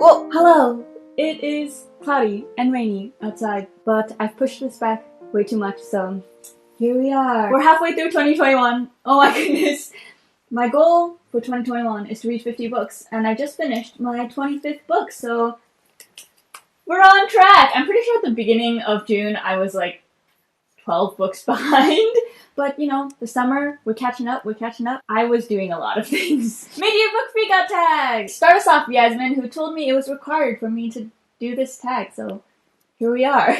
Whoa, hello! It is cloudy and rainy outside, but I've pushed this back way too much, so here we are. We're halfway through 2021. Oh my goodness. My goal for 2021 is to read 50 books, and I just finished my 25th book, so we're on track. I'm pretty sure at the beginning of June I was like 12 books behind. But, you know, the summer, we're catching up. I was doing a lot of things. Midyear book freakout tag! Start us off, Yasmin, who told me it was required for me to do this tag, so here we are.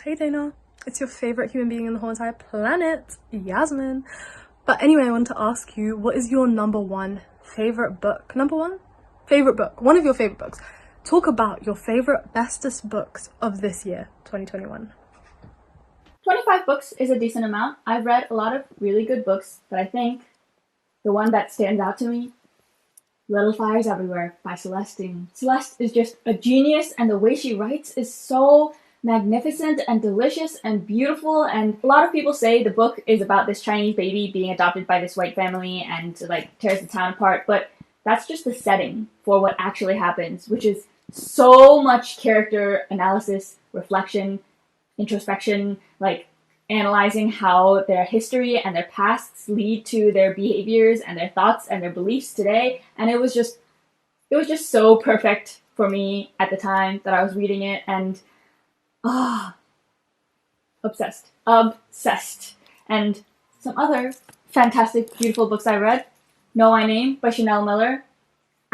Hey Dana, it's your favorite human being in the whole entire planet, Yasmin. But anyway, I want to ask you, what is your number one favorite book? Number one? Favorite book. One of your favorite books. Talk about your favorite, bestest books of this year, 2021. 25 books is a decent amount. I've read a lot of really good books, but I think the one that stands out to me, Little Fires Everywhere by Celeste. Celeste is just a genius, and the way she writes is so magnificent and delicious and beautiful. And a lot of people say the book is about this Chinese baby being adopted by this white family and like tears the town apart, but that's just the setting for what actually happens, which is so much character analysis, reflection, introspection, like analyzing how their history and their pasts lead to their behaviors and their thoughts and their beliefs today. And it was just so perfect for me at the time that I was reading it, and obsessed. And some other fantastic, beautiful books I read. Know My Name by Chanel Miller.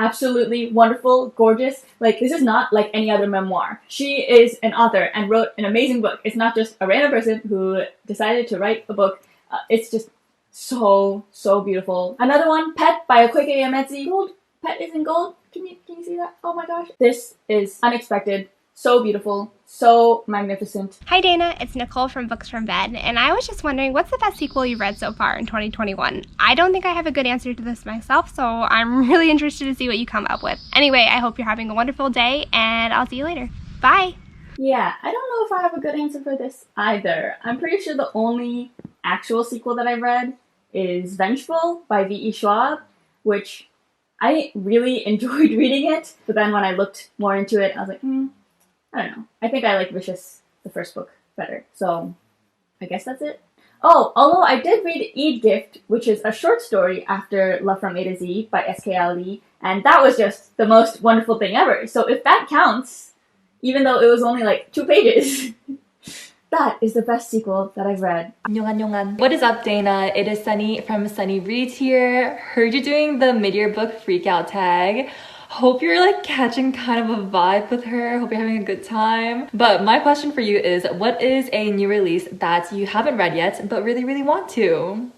Absolutely wonderful, gorgeous. Like, this is not like any other memoir. She is an author and wrote an amazing book. It's not just a random person who decided to write a book. It's just so beautiful. Another one, Pet by Akwaeke Emezi. Gold. Pet is in gold. Can you see that? Oh my gosh. This is unexpected. So beautiful, so magnificent. Hi Dana, it's Nicole from Books from Bed, and I was just wondering, what's the best sequel you've read so far in 2021? I don't think I have a good answer to this myself, so I'm really interested to see what you come up with. Anyway, I hope you're having a wonderful day, and I'll see you later. Bye! Yeah, I don't know if I have a good answer for this either. I'm pretty sure the only actual sequel that I've read is Vengeful by V.E. Schwab, which I really enjoyed reading it, but then when I looked more into it, I was like, I don't know. I think I like Vicious, the first book, better. So, I guess that's it. Oh, although I did read Eid Gift, which is a short story after Love from A to Z by S.K. Ali, and that was just the most wonderful thing ever. So if that counts, even though it was only like 2 pages, that is the best sequel that I've read. Annyeong. What is up, Dana? It is Sunny from Sunny Reads here. Heard you doing the midyear book freakout tag. Hope you're like catching kind of a vibe with her. Hope you're having a good time. But my question for you is, what is a new release that you haven't read yet but really want to?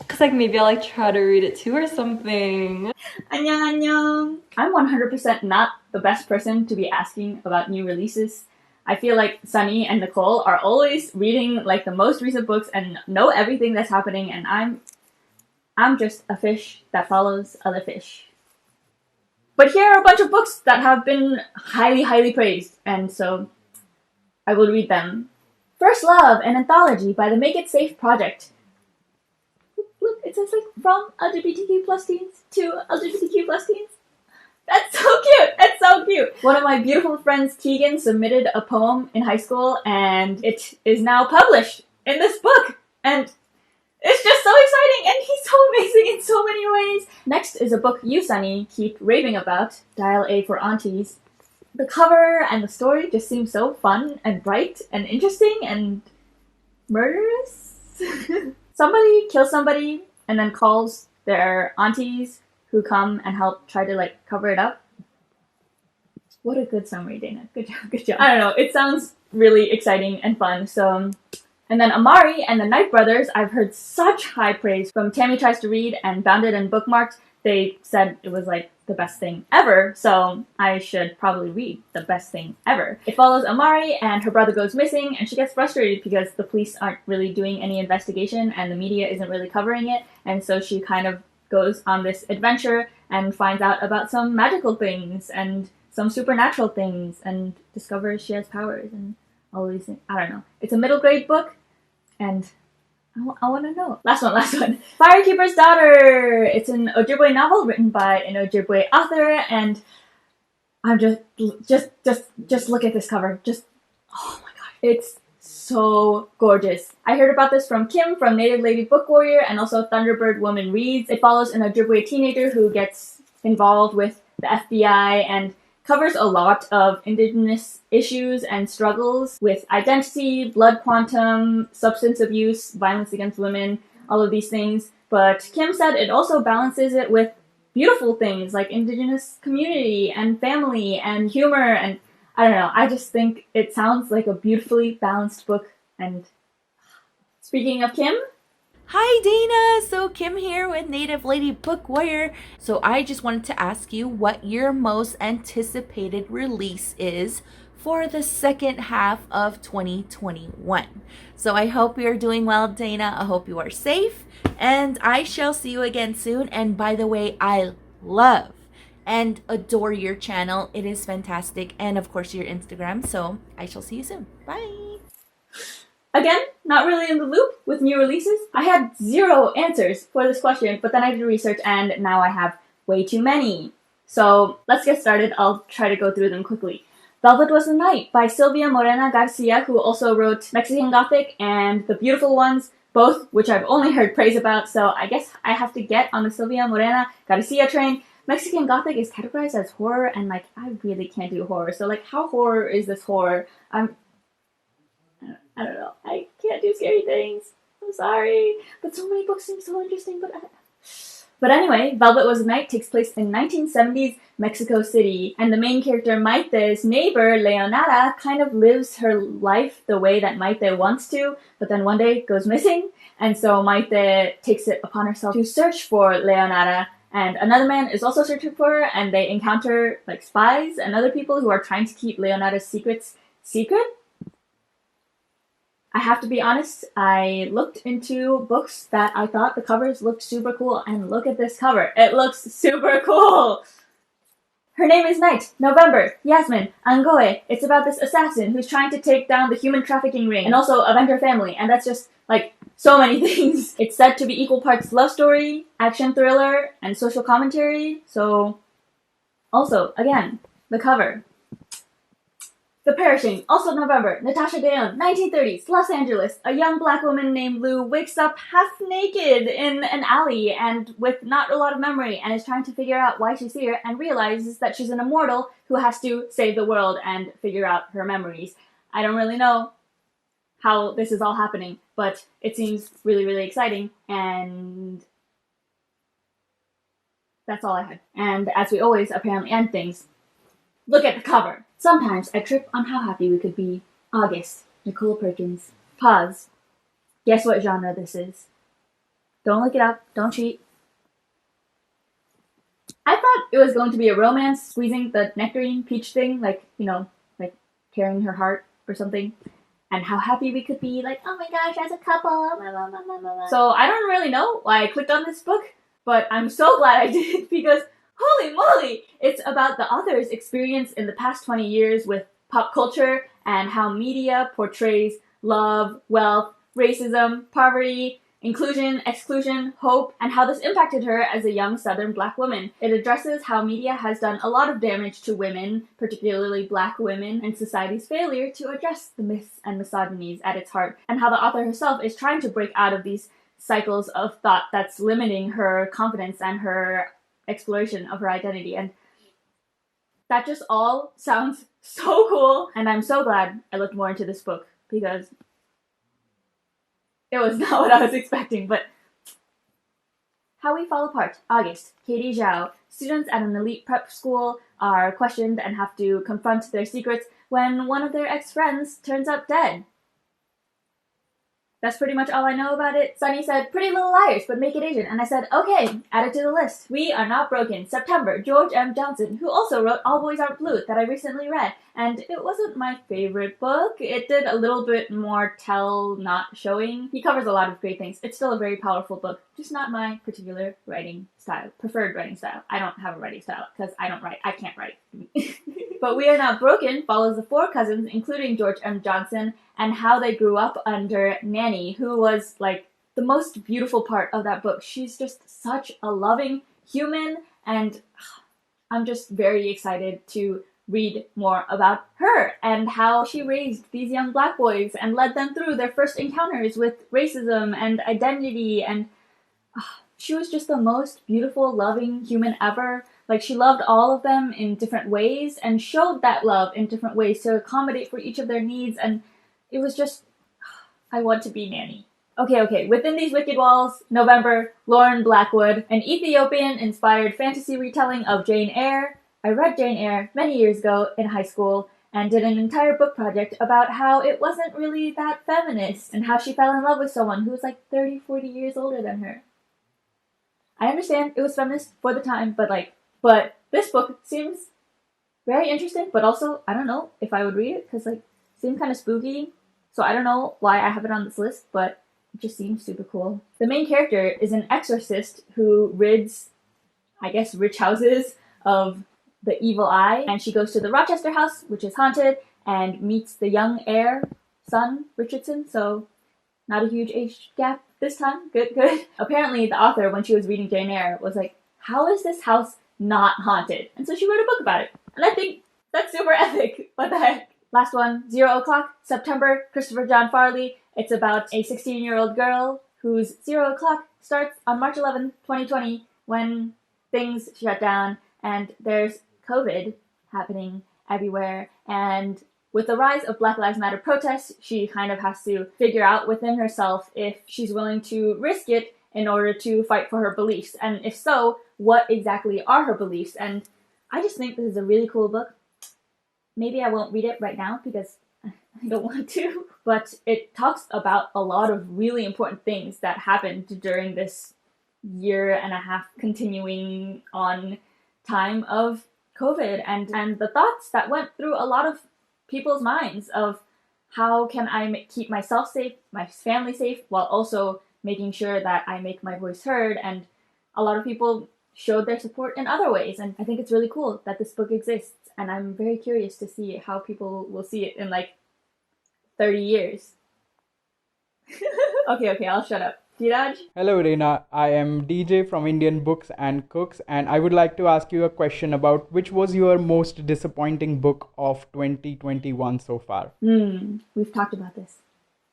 Cause like maybe I'll like try to read it too or something. Annyeong. I'm 100% not the best person to be asking about new releases. I feel like Sunny and Nicole are always reading like the most recent books and know everything that's happening, and I'm just a fish that follows other fish. But here are a bunch of books that have been highly praised, and so I will read them. First Love, an Anthology by the Make It Safe Project. Look, it says like from LGBTQ plus teens to LGBTQ plus teens. That's so cute! That's so cute! One of my beautiful friends, Keegan, submitted a poem in high school, and it is now published in this book. And it's just so exciting, and he's so amazing in so many ways. Next is a book you, Sunny, keep raving about, Dial A for Aunties. The cover and the story just seem so fun and bright and interesting and murderous. Somebody kills somebody and then calls their aunties who come and help try to like cover it up. What a good summary, Dana. Good job. I don't know, it sounds really exciting and fun, so... And then Amari and the Knight Brothers, I've heard such high praise from Tammy Tries to Read and Bounded and Bookmarked. They said it was like the best thing ever, so I should probably read the best thing ever. It follows Amari and her brother goes missing, and she gets frustrated because the police aren't really doing any investigation and the media isn't really covering it, and so she kind of goes on this adventure and finds out about some magical things and some supernatural things and discovers she has powers and all these things. I don't know. It's a middle grade book, and I want to know. Last one. Firekeeper's Daughter! It's an Ojibwe novel written by an Ojibwe author, and I'm just look at this cover. Oh my god, it's so gorgeous. I heard about this from Kim from Native Lady Book Warrior and also Thunderbird Woman Reads. It follows an Ojibwe teenager who gets involved with the FBI and covers a lot of indigenous issues and struggles with identity, blood quantum, substance abuse, violence against women, all of these things. But Kim said it also balances it with beautiful things like indigenous community and family and humor, and I don't know, I just think it sounds like a beautifully balanced book. And speaking of Kim, hi Dana, so Kim here with Native Lady Book Warrior. So I just wanted to ask you what your most anticipated release is for the second half of 2021. So I hope you're doing well, Dana. I hope you are safe, and I shall see you again soon. And by the way, I love and adore your channel. It is fantastic, and of course your Instagram. So I shall see you soon. Bye. again, not really in the loop with new releases. I had 0 answers for this question, but then I did research and now I have way too many. So let's get started. I'll try to go through them quickly. Velvet Was the Night by Silvia Morena Garcia, who also wrote Mexican Gothic and The Beautiful Ones, both which I've only heard praise about, so I guess I have to get on the Silvia Morena Garcia train. Mexican Gothic is categorized as horror, and like, I really can't do horror, so like, how horror is this horror? I don't know. I can't do scary things. I'm sorry. But so many books seem so interesting, But anyway, Velvet Was the Night takes place in 1970s Mexico City, and the main character Maite's neighbor, Leonara, kind of lives her life the way that Maite wants to, but then one day goes missing, and so Maite takes it upon herself to search for Leonara, and another man is also searching for her, and they encounter like spies and other people who are trying to keep Leonara's secrets secret. I have to be honest, I looked into books that I thought the covers looked super cool, and look at this cover. It looks super cool! Her name is Night, November, Yasmin, Angoe. It's about this assassin who's trying to take down the human trafficking ring and also avenge her family, and that's just, like, so many things. It's said to be equal parts love story, action thriller, and social commentary, so... Also, again, the cover. The Perishing, also November, Natasha Deon, 1930s, Los Angeles. A young black woman named Lou wakes up half naked in an alley and with not a lot of memory and is trying to figure out why she's here and realizes that she's an immortal who has to save the world and figure out her memories. I don't really know how this is all happening, but it seems really, really exciting, and that's all I had. And as we always apparently end things, look at the cover. Sometimes I trip on how happy we could be. August, Nicole Perkins. Pause. Guess what genre this is? Don't look it up. Don't cheat. I thought it was going to be a romance, squeezing the nectarine peach thing, like, you know, like tearing her heart or something. And how happy we could be, like, oh my gosh, as a couple. Blah, blah, blah, blah, blah. So I don't really know why I clicked on this book, but I'm so glad I did, because holy moly! It's about the author's experience in the past 20 years with pop culture and how media portrays love, wealth, racism, poverty, inclusion, exclusion, hope, and how this impacted her as a young Southern black woman. It addresses how media has done a lot of damage to women, particularly black women, and society's failure to address the myths and misogynies at its heart, and how the author herself is trying to break out of these cycles of thought that's limiting her confidence and her exploration of her identity. And that just all sounds so cool, and I'm so glad I looked more into this book, because it was not what I was expecting. But How We Fall Apart, August, Katie Zhao. Students at an elite prep school are questioned and have to confront their secrets when one of their ex-friends turns up dead. That's pretty much all I know about it. Sunny said, Pretty Little Liars, but make it Asian. And I said, okay, add it to the list. We Are Not Broken, September, George M. Johnson, who also wrote All Boys Aren't Blue, that I recently read. And it wasn't my favorite book. It did a little bit more tell, not showing. He covers a lot of great things. It's still a very powerful book, just not my particular writing style, preferred writing style. I don't have a writing style, because I don't write. I can't write. But We Are Not Broken follows the 4 cousins, including George M. Johnson, and how they grew up under Nanny, who was, like, the most beautiful part of that book. She's just such a loving human, and I'm just very excited to read more about her and how she raised these young Black boys and led them through their first encounters with racism and identity. And she was just the most beautiful, loving human ever. Like, she loved all of them in different ways and showed that love in different ways to accommodate for each of their needs. And it was just, I want to be Nanny. Okay. Within These Wicked Walls, November, Lauren Blackwood, an Ethiopian-inspired fantasy retelling of Jane Eyre. I read Jane Eyre many years ago in high school and did an entire book project about how it wasn't really that feminist and how she fell in love with someone who was like 30, 40 years older than her. I understand it was feminist for the time, but this book seems very interesting, but also, I don't know if I would read it, because, it seemed kind of spooky, so I don't know why I have it on this list, but it just seems super cool. The main character is an exorcist who rids, I guess, rich houses of the evil eye, and she goes to the Rochester house, which is haunted, and meets the young heir, son, Richardson, so not a huge age gap this time. Good. Apparently, the author, when she was reading Jane Eyre, was like, how is this house not haunted? And so she wrote a book about it. And I think that's super epic. What the heck? Last one, 0 o'clock, September, Christopher John Farley. It's about a 16-year-old girl whose 0 o'clock starts on March 11th, 2020, when things shut down and there's COVID happening everywhere. And with the rise of Black Lives Matter protests, she kind of has to figure out within herself if she's willing to risk it in order to fight for her beliefs. And if so, what exactly are her beliefs? And I just think this is a really cool book. Maybe I won't read it right now because I don't want to, but it talks about a lot of really important things that happened during this year and a half continuing on time of COVID and the thoughts that went through a lot of people's minds of how can I keep myself safe, my family safe, while also making sure that I make my voice heard. And a lot of people showed their support in other ways, and I think it's really cool that this book exists, and I'm very curious to see how people will see it in 30 years. Okay, I'll shut up. Dheeraj? Hello Rina, I am DJ from Indian Books and Cooks, and I would like to ask you a question about which was your most disappointing book of 2021 so far? We've talked about this.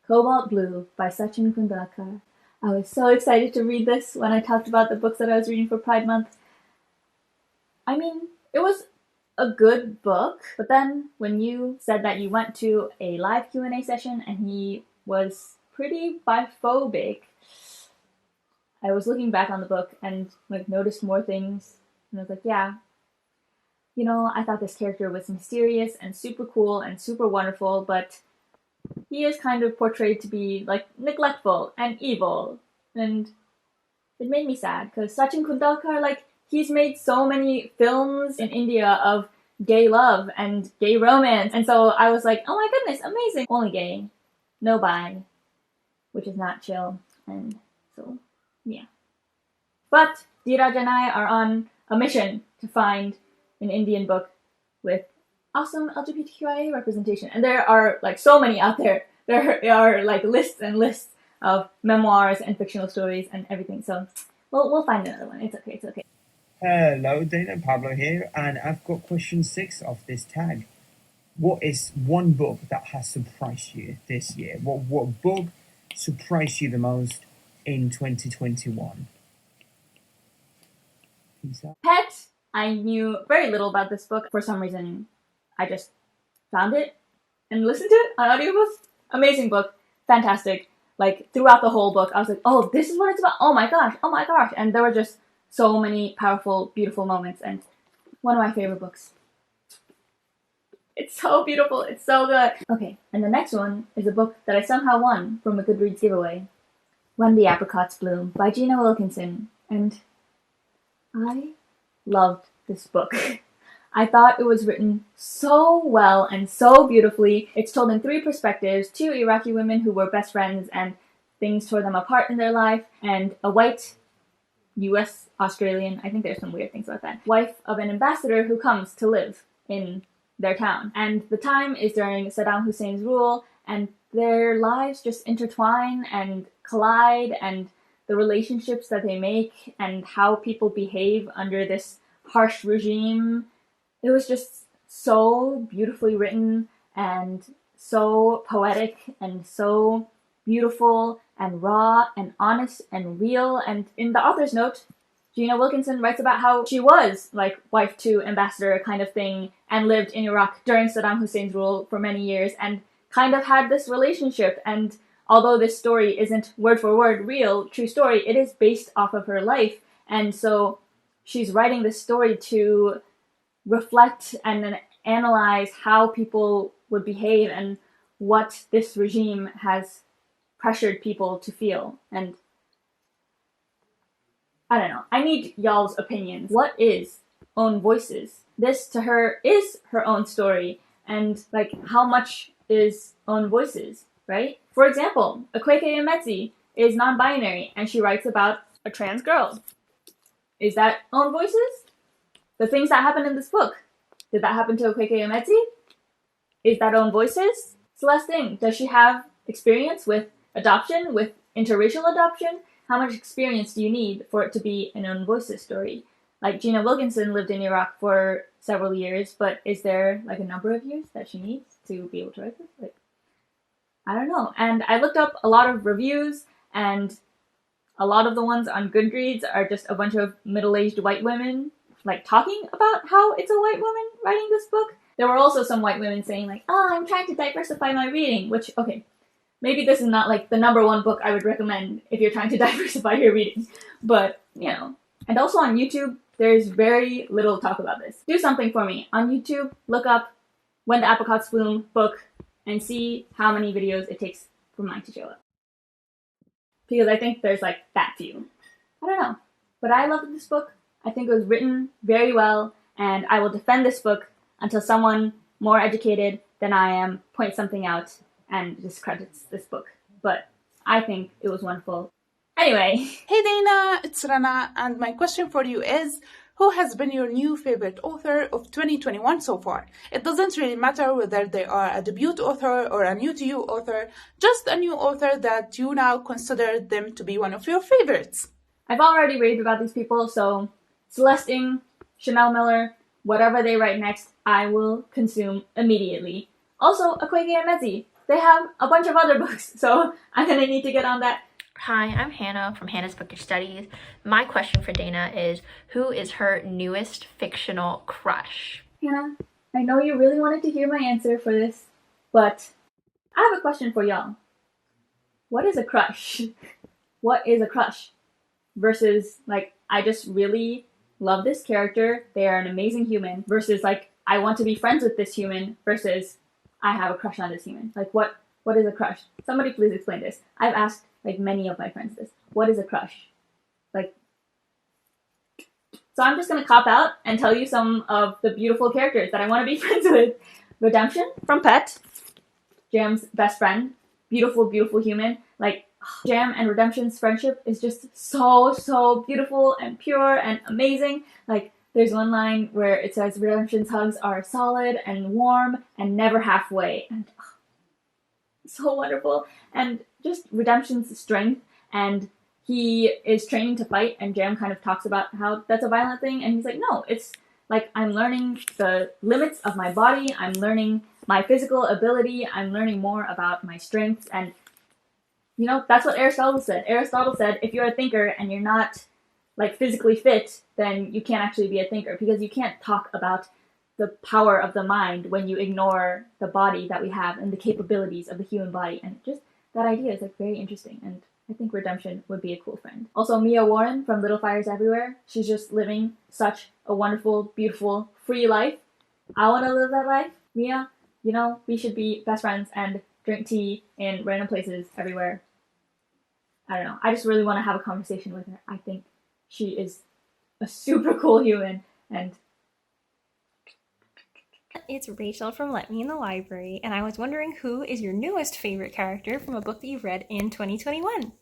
Cobalt Blue by Sachin Kundalkar. I was so excited to read this when I talked about the books that I was reading for Pride Month. I mean, it was a good book, but then when you said that you went to a live Q&A session and he was pretty biphobic, I was looking back on the book and noticed more things, and I was like, yeah, I thought this character was mysterious and super cool and super wonderful, but he is kind of portrayed to be neglectful and evil, and it made me sad because Sachin Kundalkar, he's made so many films in India of gay love and gay romance, and so I was like, oh my goodness, amazing. Only gay, no bi, which is not chill, and so yeah. But Dheeraj and I are on a mission to find an Indian book with awesome LGBTQIA representation. And there are so many out there. There are lists and lists of memoirs and fictional stories and everything. So we'll find another one. It's okay. Hello, Dana, Pablo here, and I've got question 6 of this tag. What is one book that has surprised you this year? What book surprised you the most in 2021? Pet! I knew very little about this book. For some reason, I just found it and listened to it on audiobooks. Amazing book. Fantastic. Throughout the whole book, I was like, oh, this is what it's about. Oh my gosh. And there were just so many powerful, beautiful moments. And one of my favorite books. It's so beautiful. It's so good. Okay, and the next one is a book that I somehow won from a Goodreads giveaway. When the Apricots Bloom by Gina Wilkinson. And I loved this book. I thought it was written so well and so beautifully. It's told in 3 perspectives: 2 Iraqi women who were best friends and things tore them apart in their life, and a white US Australian, I think there's some weird things about that, wife of an ambassador who comes to live in their town. And the time is during Saddam Hussein's rule, and their lives just intertwine and collide, and the relationships that they make and how people behave under this harsh regime. It was just so beautifully written and so poetic and so beautiful and raw and honest and real. And in the author's note, Gina Wilkinson writes about how she was like wife to ambassador kind of thing and lived in Iraq during Saddam Hussein's rule for many years and kind of had this relationship. And although this story isn't word for word real, true story, it is based off of her life. And so she's writing this story to reflect and then analyze how people would behave and what this regime has pressured people to feel. And I don't know. I need y'all's opinions. What is Own Voices? This to her is her own story. And like, how much is Own Voices, right? For example, Akwaeke Emezi is non-binary and she writes about a trans girl. Is that Own Voices? The things that happened in this book, did that happen to Akwaeke Emezi? Is that Own Voices? Celeste, does she have experience with adoption, with interracial adoption? How much experience do you need for it to be an Own Voices story? Like, Gina Wilkinson lived in Iraq for several years, but is there like a number of years that she needs to be able to write this? Like, I don't know. And I looked up a lot of reviews, and a lot of the ones on Goodreads are just a bunch of middle-aged white women like talking about how it's a white woman writing this book. There were also some white women saying like, oh, I'm trying to diversify my reading, which, okay, maybe this is not like the number one book I would recommend if you're trying to diversify your reading, but you know. And also on YouTube, there's very little talk about this. Do something for me. On YouTube, look up When the Apricots Bloom book and see how many videos it takes for mine to show up. Because I think there's like that few. I don't know. But I loved this book. I think it was written very well, and I will defend this book until someone more educated than I am points something out and discredits this book. But I think it was wonderful. Anyway. Hey Dana, it's Rana, and my question for you is, who has been your new favorite author of 2021 so far? It doesn't really matter whether they are a debut author or a new to you author, just a new author that you now consider them to be one of your favorites. I've already raved about these people, so Celeste, Chanel Miller, whatever they write next, I will consume immediately. Also, Akwaeke Emezi. They have a bunch of other books, so I'm gonna need to get on that. Hi, I'm Hannah from Hannah's Bookish Studies. My question for Dana is, who is her newest fictional crush? Hannah, I know you really wanted to hear my answer for this, but I have a question for y'all. What is a crush? What is a crush? Versus, like, I just really love this character, they are an amazing human, versus, like, I want to be friends with this human, versus I have a crush on this human. Like, what is a crush? Somebody please explain this. I've asked like many of my friends this. What is a crush? Like, so I'm just gonna cop out and tell you some of the beautiful characters that I want to be friends with. Redemption from Pet, Jam's best friend, beautiful, beautiful human. Like, Jam and Redemption's friendship is just so beautiful and pure and amazing. Like, there's one line where it says Redemption's hugs are solid and warm and never halfway, and so wonderful. And just Redemption's strength, and he is training to fight, and Jam kind of talks about how that's a violent thing, and he's like, no, it's like I'm learning the limits of my body, I'm learning my physical ability, I'm learning more about my strengths. And you know, that's what Aristotle said. Aristotle said if you're a thinker and you're not like physically fit, then you can't actually be a thinker, because you can't talk about the power of the mind when you ignore the body that we have and the capabilities of the human body. And just that idea is like very interesting, and I think Redemption would be a cool friend. Also, Mia Warren from Little Fires Everywhere. She's just living such a wonderful, beautiful, free life. I want to live that life. Mia, you know, we should be best friends and drink tea in random places everywhere. I don't know. I just really want to have a conversation with her. I think she is a super cool human, and it's Rachel from Let Me in the Library, and I was wondering, who is your newest favorite character from a book that you've read in 2021?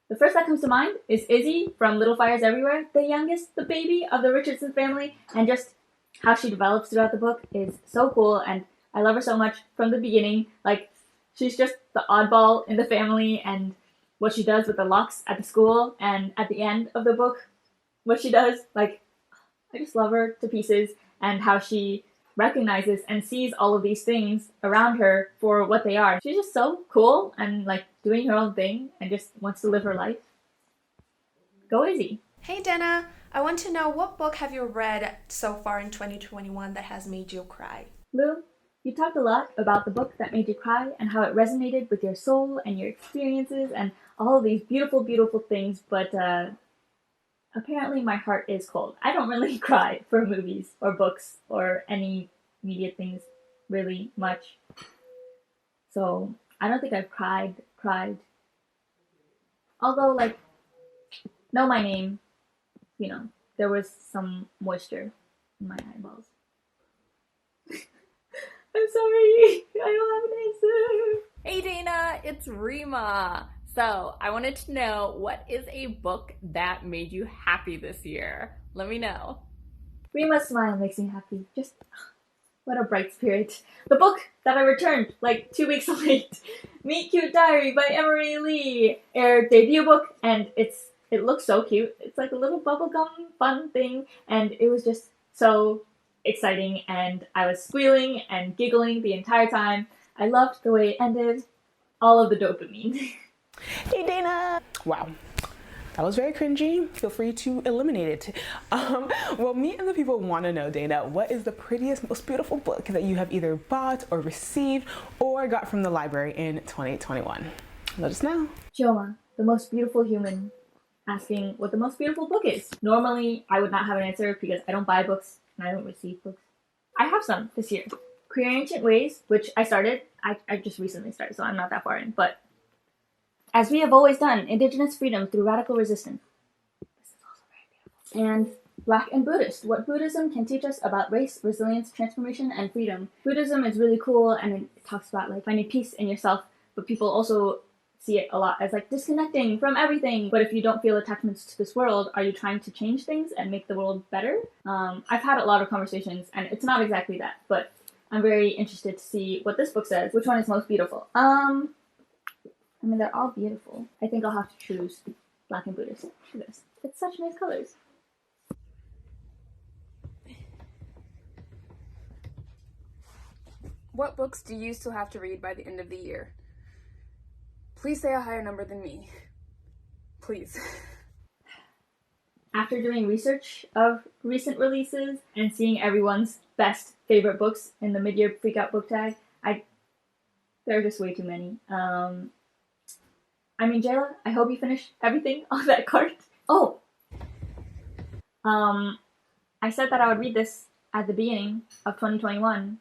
The first that comes to mind is Izzy from Little Fires Everywhere, the youngest, the baby of the Richardson family, and just how she develops throughout the book is so cool, and I love her so much from the beginning. Like, she's just the oddball in the family, and what she does with the locks at the school, and at the end of the book, what she does, like, I just love her to pieces, and how she recognizes and sees all of these things around her for what they are. She's just so cool and like doing her own thing and just wants to live her life. Go Izzy. Hey Dana, I want to know, what book have you read so far in 2021 that has made you cry? Lou, you talked a lot about the book that made you cry and how it resonated with your soul and your experiences and all of these beautiful, beautiful things, but apparently my heart is cold. I don't really cry for movies or books or any media things really much. So I don't think I've cried. Although, like, Know My Name, you know, there was some moisture in my eyeballs. I'm sorry, I don't have an answer. Hey Dana, it's Rima. So I wanted to know, what is a book that made you happy this year? Let me know. Rima's smile makes me happy. Just what a bright spirit. The book that I returned like 2 weeks late, Meet Cute Diary by Emery Lee, their debut book, and it looks so cute. It's like a little bubblegum fun thing, and it was just so exciting, and I was squealing and giggling the entire time. I loved the way it ended. All of the dopamine. Hey Dana! Wow, that was very cringy. Feel free to eliminate it. Well, me and the people want to know, Dana, what is the prettiest, most beautiful book that you have either bought or received or got from the library in 2021? Let us know. Chioma, the most beautiful human, asking what the most beautiful book is. Normally, I would not have an answer because I don't buy books and I don't receive books. I have some this year. Queer Ancient Ways, which I started. I just recently started, so I'm not that far in, but As We Have Always Done, Indigenous Freedom Through Radical Resistance. This is also very beautiful. And Black and Buddhist, What Buddhism Can Teach Us About Race, Resilience, Transformation, and Freedom. Buddhism is really cool, and it talks about like finding peace in yourself, but people also see it a lot as like disconnecting from everything. But if you don't feel attachments to this world, are you trying to change things and make the world better? I've had a lot of conversations, and it's not exactly that, but I'm very interested to see what this book says. Which one is most beautiful? I mean, they're all beautiful. I think I'll have to choose Black and Buddhist for this. It's such nice colors. What books do you still have to read by the end of the year? Please say a higher number than me. Please. After doing research of recent releases and seeing everyone's best favorite books in the mid-year freakout book tag, there are just way too many. I mean, Jéla, I hope you finish everything on that cart. Oh! I said that I would read this at the beginning of 2021,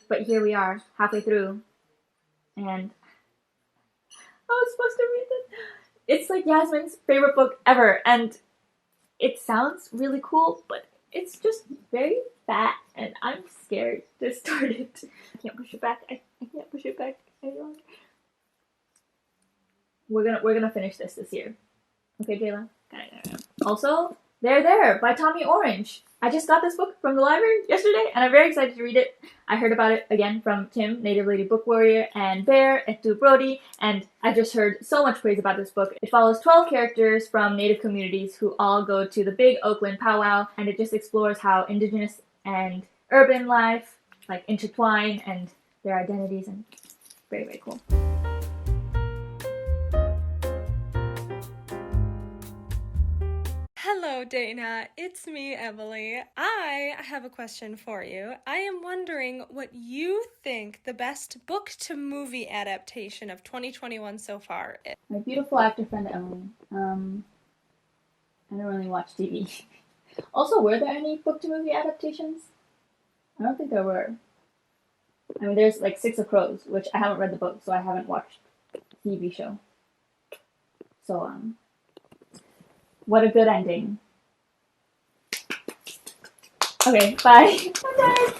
but here we are, halfway through, and I was supposed to read this. It's like Yasmin's favorite book ever, and it sounds really cool, but it's just very fat, and I'm scared to start it. I can't push it back. I can't push it back any longer. We're gonna finish this year. Okay, Jéla? Also, There by Tommy Orange. I just got this book from the library yesterday, and I'm very excited to read it. I heard about it again from Tim, Native Lady Book Warrior, and Bear, Etu Brody, and I just heard so much praise about this book. It follows 12 characters from Native communities who all go to the big Oakland powwow, and it just explores how Indigenous and urban life like intertwine and their identities, and very, very cool. Hello Dana, it's me, Emily. I have a question for you. I am wondering what you think the best book to movie adaptation of 2021 so far is. My beautiful actor friend Emily. I don't really watch TV. Also, were there any book to movie adaptations? I don't think there were. I mean, there's like Six of Crows, which I haven't read the book, so I haven't watched the TV show. So, what a good ending. Okay, bye. Bye.